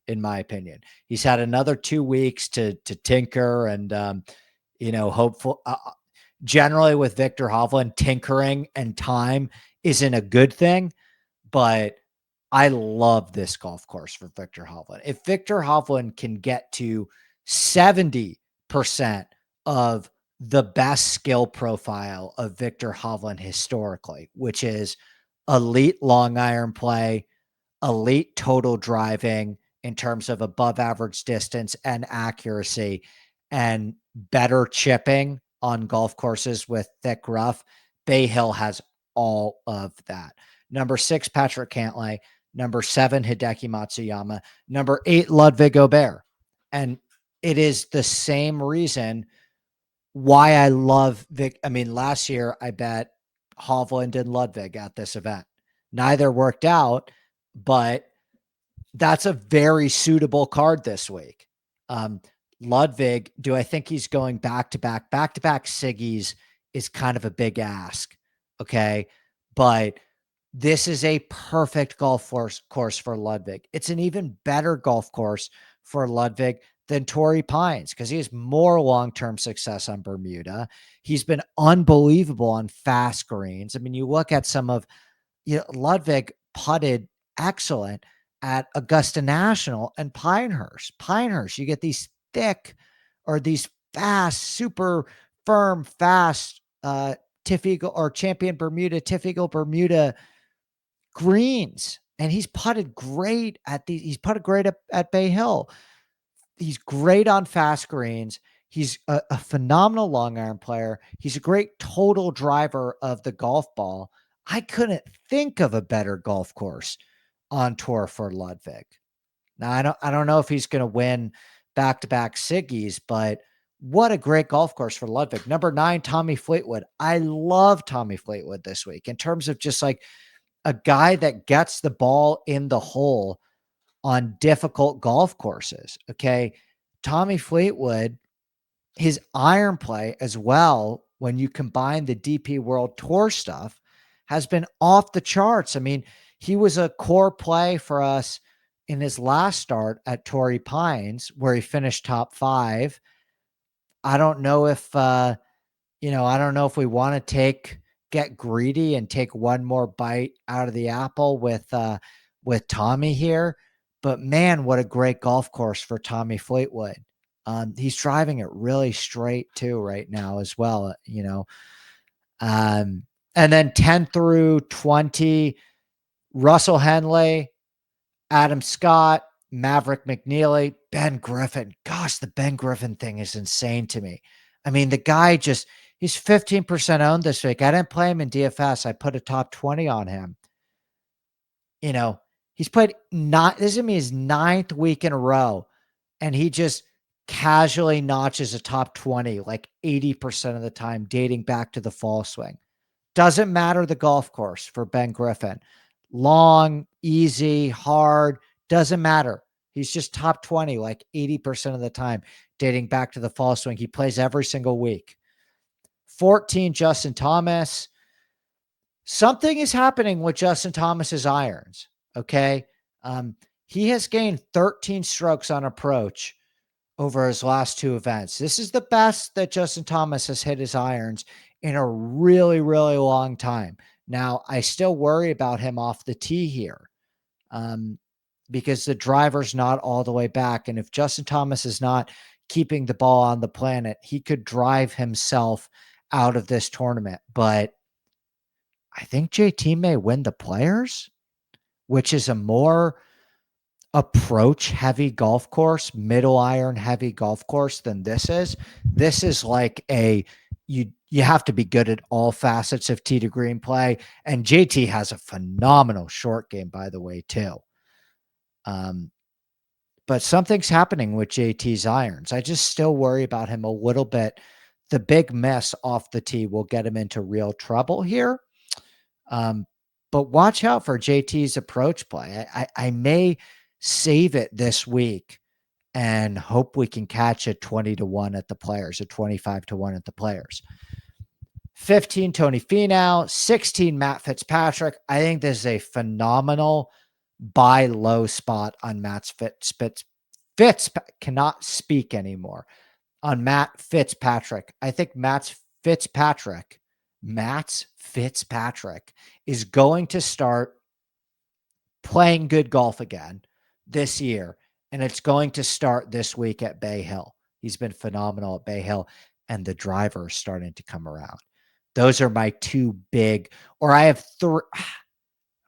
in my opinion. He's had another 2 weeks to tinker and hopeful. Generally, with Victor Hovland, tinkering and time isn't a good thing, but I love this golf course for Victor Hovland. If Victor Hovland can get to 70% of the best skill profile of Victor Hovland historically, which is elite long iron play, elite total driving in terms of above average distance and accuracy, and better chipping on golf courses with thick rough, Bay Hill has all of that. Number 6, Patrick Cantlay. Number 7, Hideki Matsuyama. Number 8, Ludwig Aubert. And it is the same reason why I love Vic. I mean, last year I bet Hovland and Ludwig at this event. Neither worked out, but that's a very suitable card this week. Ludwig, do I think he's going back to back Siggies is kind of a big ask. Okay. But this is a perfect golf course for Ludwig. It's an even better golf course for Ludwig than Torrey Pines because he has more long-term success on Bermuda. He's been unbelievable on fast greens. I mean, you look at some of, Ludwig putted excellent at Augusta National and Pinehurst. Pinehurst, you get these thick or these fast, super firm, fast Tiff Eagle or Champion Bermuda, Tiff Eagle Bermuda greens. And he's putted great at these. He's putted great at Bay Hill. He's great on fast greens. He's a phenomenal long iron player. He's a great total driver of the golf ball. I couldn't think of a better golf course on tour for Ludwig. Now I don't know if he's going to win back-to-back Siggies, but what a great golf course for Ludwig. Number 9, Tommy Fleetwood. I love Tommy Fleetwood this week in terms of just like a guy that gets the ball in the hole on difficult golf courses. Okay. Tommy Fleetwood, his iron play as well, when you combine the DP World Tour stuff, has been off the charts. I mean, he was a core play for us in his last start at Torrey Pines, where he finished top 5. I don't know if, I don't know if we want to get greedy and take one more bite out of the apple with Tommy here. But man, what a great golf course for Tommy Fleetwood. He's driving it really straight too right now as well, and then 10 through 20, Russell Henley, Adam Scott, Maverick McNeely, Ben Griffin. Gosh, the Ben Griffin thing is insane to me. I mean, the guy just, he's 15% owned this week. I didn't play him in DFS. I put a top 20 on him. You know, he's played not, this is gonna be his 9th week in a row, and he just casually notches a top 20 like 80% of the time, dating back to the fall swing. Doesn't matter the golf course for Ben Griffin. Long, easy, hard, doesn't matter. He's just top 20 like 80% of the time, dating back to the fall swing. He plays every single week. 14, Justin Thomas. Something is happening with Justin Thomas's irons. Okay. He has gained 13 strokes on approach over his last 2 events. This is the best that Justin Thomas has hit his irons in a really, really long time. Now, I still worry about him off the tee here, because the driver's not all the way back. And if Justin Thomas is not keeping the ball on the planet, he could drive himself out of this tournament. But I think JT may win the Players, which is a more approach heavy golf course, middle iron heavy golf course than this is. This is like you have to be good at all facets of tee to green play. And JT has a phenomenal short game, by the way, too. But something's happening with JT's irons. I just still worry about him a little bit. The big mess off the tee will get him into real trouble here. But watch out for JT's approach play. I may save it this week and hope we can catch a 20-1 at the Players, a 25-1 at the Players. 15, Tony Finau. 16, Matt Fitzpatrick. I think this is a phenomenal buy low spot on Matt's Fitz cannot speak anymore. On Matt Fitzpatrick. I think Matt Fitzpatrick is going to start playing good golf again this year, and it's going to start this week at Bay Hill. He's been phenomenal at Bay Hill, and the driver is starting to come around. Those are my 2 big, or I have 3. I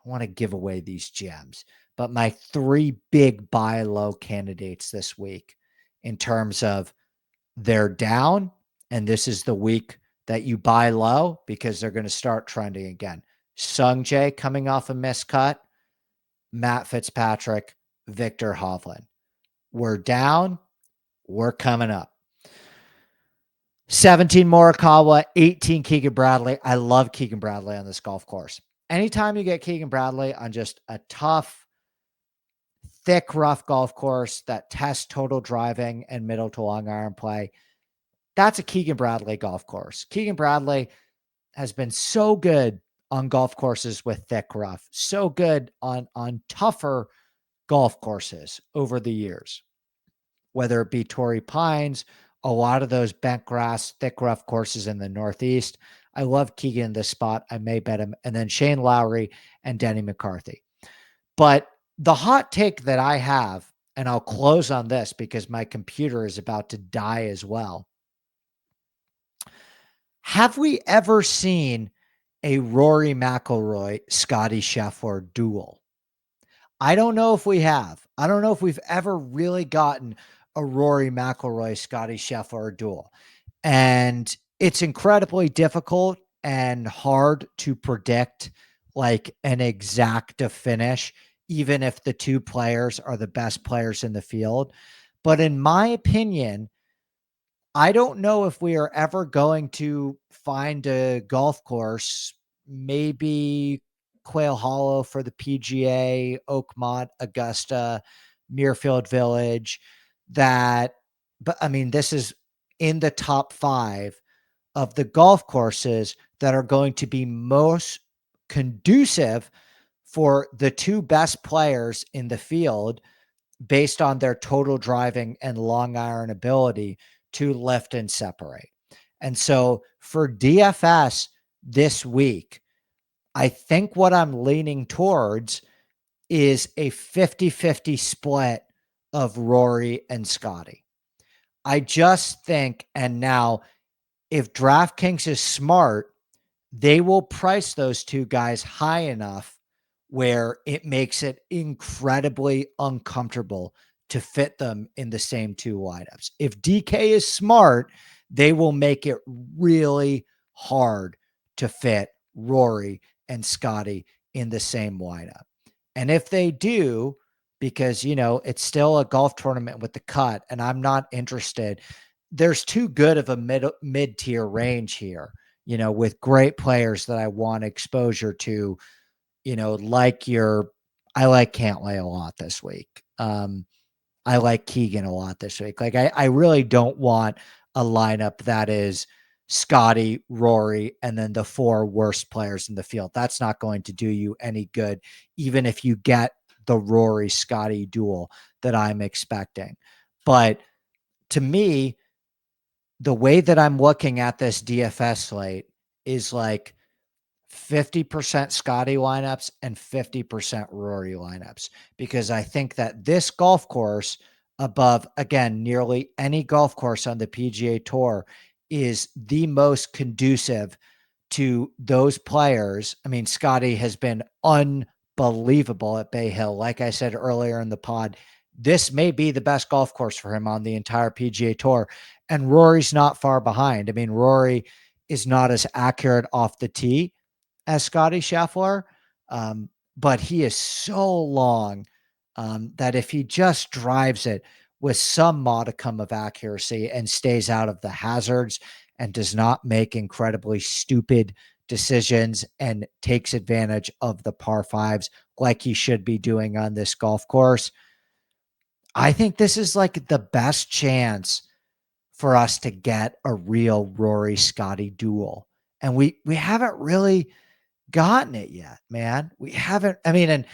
want to give away these gems, but my 3 big buy low candidates this week in terms of they're down, and this is the week that you buy low because they're going to start trending again. Sung Jae coming off a miscut, Matt Fitzpatrick, Victor Hovland. We're down, we're coming up. 17, Morikawa. 18, Keegan Bradley. I love Keegan Bradley on this golf course. Anytime you get Keegan Bradley on just a tough, thick, rough golf course that tests total driving and middle to long iron play, that's a Keegan Bradley golf course. Keegan Bradley has been so good on golf courses with thick rough, so good on tougher golf courses over the years, whether it be Torrey Pines, a lot of those bent grass, thick rough courses in the Northeast. I love Keegan in this spot. I may bet him. And then Shane Lowry and Denny McCarthy. But the hot take that I have, and I'll close on this because my computer is about to die as well. Have we ever seen a Rory McIlroy, Scottie Scheffler duel? I don't know if we have. I don't know if we've ever really gotten a Rory McIlroy, Scottie Scheffler duel. And it's incredibly difficult and hard to predict like an exact finish, even if the 2 players are the best players in the field. But in my opinion, I don't know if we are ever going to find a golf course, maybe Quail Hollow for the PGA, Oakmont, Augusta, Muirfield Village, but I mean, this is in the top 5 of the golf courses that are going to be most conducive for the 2 best players in the field based on their total driving and long iron ability to lift and separate. And so for DFS this week, I think what I'm leaning towards is a 50-50 split of Rory and Scottie. I just think, and now if DraftKings is smart, they will price those 2 guys high enough where it makes it incredibly uncomfortable to fit them in the same two lineups. If DK is smart, they will make it really hard to fit Rory and Scottie in the same lineup. And if they do, because, it's still a golf tournament with the cut, and I'm not interested, there's too good of a mid-tier range here, with great players that I want exposure to, I like Cantlay a lot this week. I like Keegan a lot this week. Like I really don't want a lineup that is Scottie, Rory, and then the four worst players in the field. That's not going to do you any good, even if you get the Rory Scottie duel that I'm expecting. But to me, the way that I'm looking at this DFS slate is like 50% Scottie lineups and 50% Rory lineups, because I think that this golf course, above, again, nearly any golf course on the PGA Tour, is the most conducive to those players. I mean, Scottie has been unbelievable at Bay Hill. Like I said earlier in the pod, this may be the best golf course for him on the entire PGA Tour. And Rory's not far behind. I mean, Rory is not as accurate off the tee as Scottie Scheffler, but he is so long that if he just drives it with some modicum of accuracy and stays out of the hazards and does not make incredibly stupid decisions and takes advantage of the par fives like he should be doing on this golf course, I think this is like the best chance for us to get a real Rory Scottie duel. And we haven't really gotten it yet, man. We haven't. I mean, and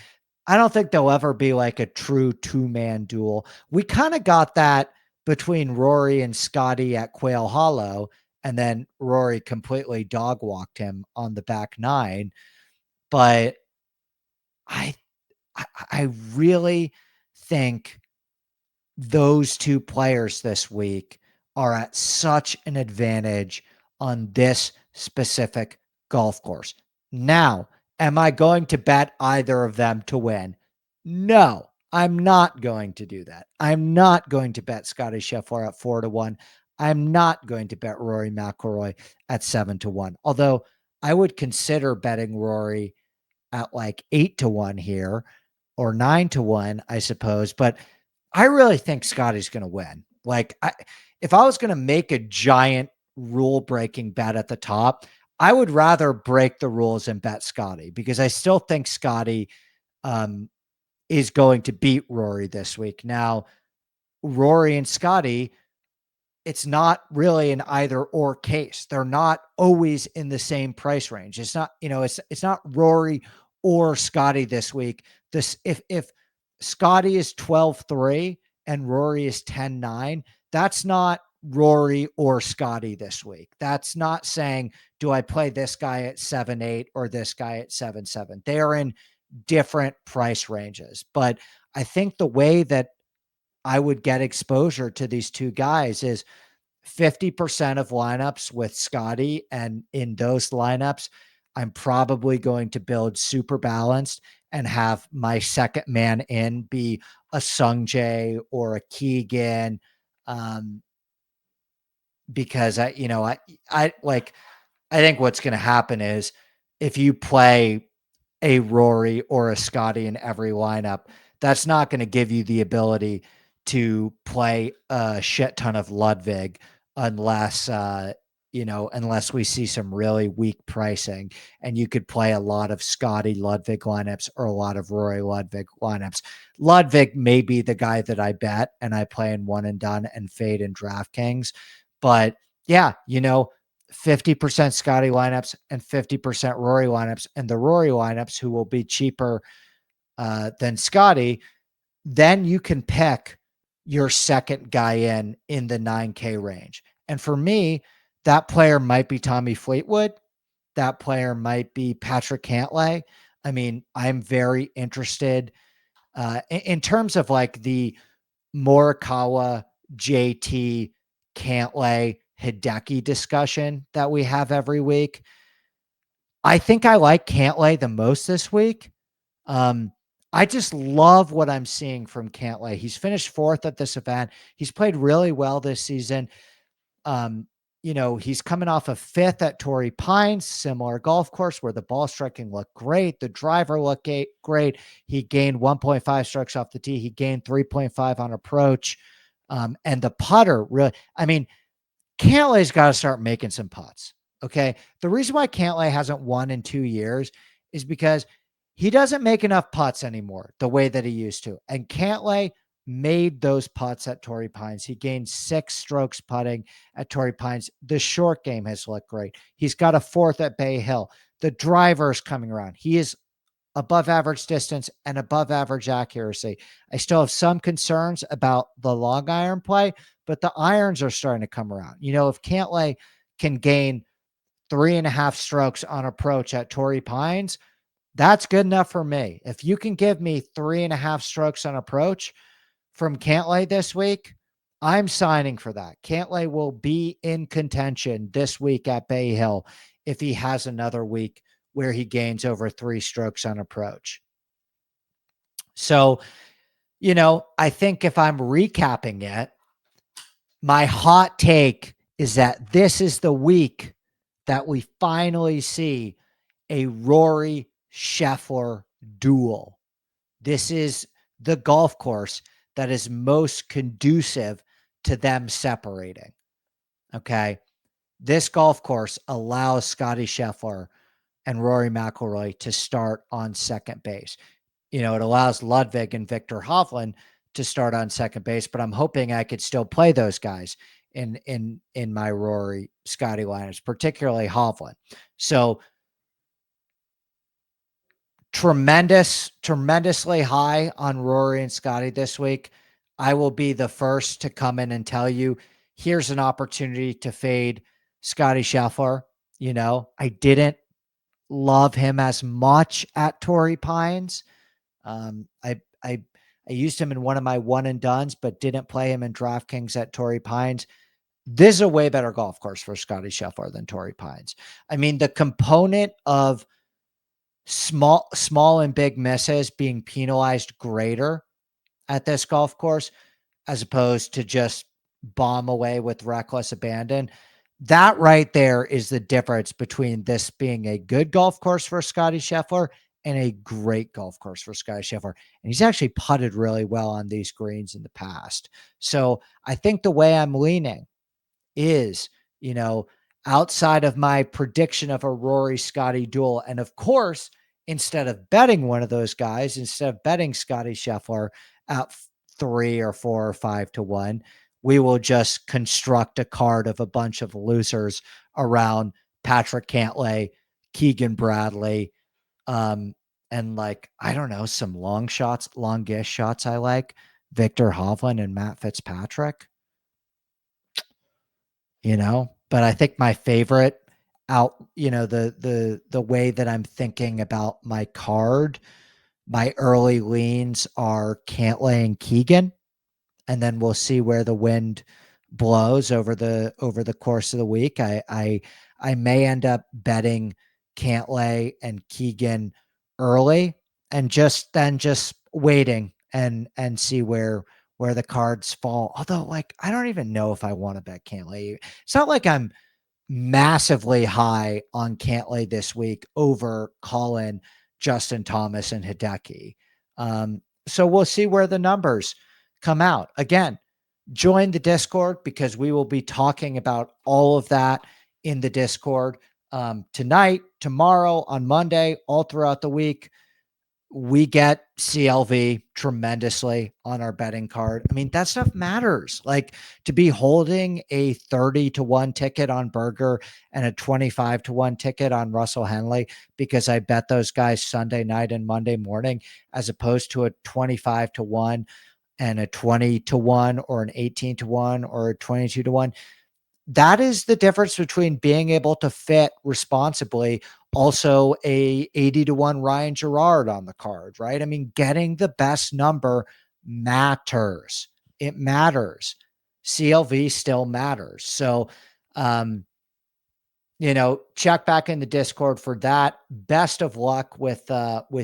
I don't think there'll ever be like a true two-man duel. We kind of got that between Rory and Scottie at Quail Hollow, and then Rory completely dog walked him on the back nine. But I I really think those two players this week are at such an advantage on this specific golf course. Now, am I going to bet either of them to win? No, I'm not going to do that. I'm not going to bet Scottie Scheffler at 4-1. I'm not going to bet Rory McIlroy at 7-1. Although I would consider betting Rory at like 8-1 here, or 9-1, I suppose. But I really think Scottie's going to win. Like, if I was going to make a giant rule breaking bet at the top, I would rather break the rules and bet Scottie, because I still think Scottie is going to beat Rory this week. Now, Rory and Scottie, it's not really an either or case. They're not always in the same price range. It's not, it's not Rory or Scottie this week. If Scottie is 12-3 and Rory is 10-9, that's not Rory or Scottie this week. That's not saying, do I play this guy at 7-8 or this guy at 7-7? They are in different price ranges. But I think the way that I would get exposure to these two guys is 50% of lineups with Scottie. And in those lineups, I'm probably going to build super balanced and have my second man in be a Sungjae or a Keegan. Because I think what's going to happen is, if you play a Rory or a Scottie in every lineup, that's not going to give you the ability to play a shit ton of Ludwig unless, unless we see some really weak pricing, and you could play a lot of Scottie Ludwig lineups or a lot of Rory Ludwig lineups. Ludwig may be the guy that I bet and I play in one and done and fade in DraftKings. But yeah, 50% Scottie lineups and 50% Rory lineups, and the Rory lineups, who will be cheaper than Scottie, then you can pick your second guy in the 9K range. And for me, that player might be Tommy Fleetwood. That player might be Patrick Cantlay. I mean, I'm very interested in terms of like the Morikawa, JT, Cantlay, Hideki discussion that we have every week. I think I like Cantlay the most this week. I just love what I'm seeing from Cantlay. He's finished fourth at this event. He's played really well this season. Um, he's coming off a fifth at Torrey Pines, similar golf course where the ball striking looked great. The driver looked great. He gained 1.5 strokes off the tee. He gained 3.5 on approach. And the putter really, I mean, Cantlay's got to start making some putts. Okay. The reason why Cantlay hasn't won in 2 years is because he doesn't make enough putts anymore the way that he used to. And Cantlay made those putts at Torrey Pines. He gained 6 strokes putting at Torrey Pines. The short game has looked great. He's got a fourth at Bay Hill. The driver's coming around. He is above average distance and above average accuracy. I still have some concerns about the long iron play, but the irons are starting to come around. If Cantlay can gain 3.5 strokes on approach at Torrey Pines, that's good enough for me. If you can give me 3.5 strokes on approach from Cantlay this week, I'm signing for that. Cantlay will be in contention this week at Bay Hill if he has another week where he gains over 3 strokes on approach. So, I think if I'm recapping it, my hot take is that this is the week that we finally see a Rory Scheffler duel. This is the golf course that is most conducive to them separating. Okay. This golf course allows Scottie Scheffler and Rory McIlroy to start on second base. It allows Ludwig and Victor Hovland to start on second base, but I'm hoping I could still play those guys in my Rory Scottie lineups, particularly Hovland. So tremendously high on Rory and Scottie this week. I will be the first to come in and tell you, here's an opportunity to fade Scottie Scheffler. I didn't love him as much at Torrey Pines. I used him in one of my one and dones, but didn't play him in DraftKings at Torrey Pines. This is a way better golf course for Scottie Scheffler than Torrey Pines. I mean, the component of small and big misses being penalized greater at this golf course, as opposed to just bomb away with reckless abandon. That right there is the difference between this being a good golf course for Scottie Scheffler and a great golf course for Scottie Scheffler. And he's actually putted really well on these greens in the past. So I think the way I'm leaning is, outside of my prediction of a Rory Scottie duel. And of course, instead of betting one of those guys, instead of betting Scottie Scheffler at 3 or 4 or 5 to 1, we will just construct a card of a bunch of losers around Patrick Cantlay, Keegan Bradley, and I don't know, some longish shots I like, Victor Hovland and Matt Fitzpatrick. But I think my favorite the way that I'm thinking about my card, my early leans are Cantlay and Keegan, and then we'll see where the wind blows over the course of the week. I may end up betting Cantlay and Keegan early and just waiting and see where the cards fall. Although, I don't even know if I want to bet Cantlay. It's not like I'm massively high on Cantlay this week over Colin, Justin Thomas, and Hideki. So we'll see where the numbers come out. Again, join the Discord because we will be talking about all of that in the Discord tonight, tomorrow, on Monday, all throughout the week. We get CLV tremendously on our betting card. I mean, that stuff matters. To be holding a 30 to 1 ticket on Berger and a 25 to 1 ticket on Russell Henley because I bet those guys Sunday night and Monday morning, as opposed to a 25 to 1 and a 20 to 1 or an 18 to 1 or a 22 to 1. That is the difference between being able to fit responsibly. Also, a 80 to 1 Ryan Gerard on the card, right? I mean, getting the best number matters. It matters. CLV still matters. So, check back in the Discord for that. Best of luck with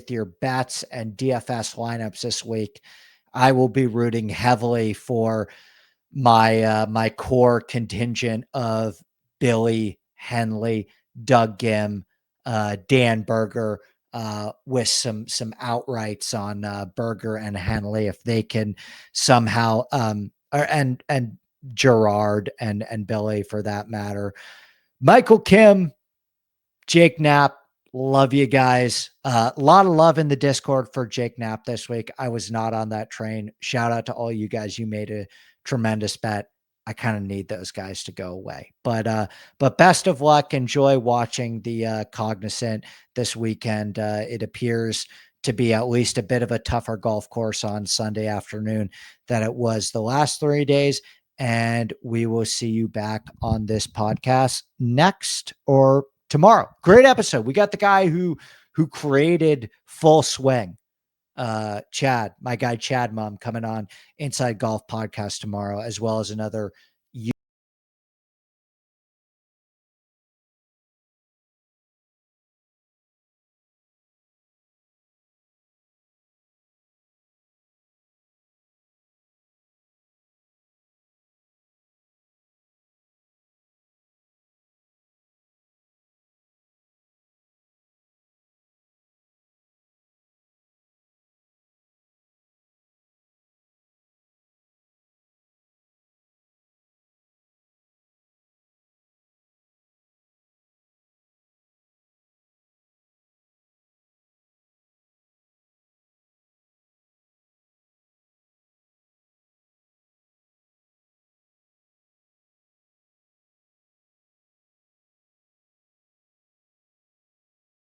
your bets and DFS lineups this week. I will be rooting heavily for my core contingent of Billy, Henley, Doug Gim, Dan Berger, with some outrights on Berger and Henley if they can somehow and Gerard and Billy for that matter. Michael Kim, Jake Knapp, love you guys. A lot of love in the Discord for Jake Knapp this week. I was not on that train. Shout out to all you guys. You made a tremendous bet. I kind of need those guys to go away. But best of luck. Enjoy watching the Cognizant this weekend. It appears to be at least a bit of a tougher golf course on Sunday afternoon than it was the last 3 days. And we will see you back on this podcast next or tomorrow. Great episode. We got the guy who created Full Swing. Chad, my guy Chad Mum, coming on Inside Golf Podcast tomorrow, as well as another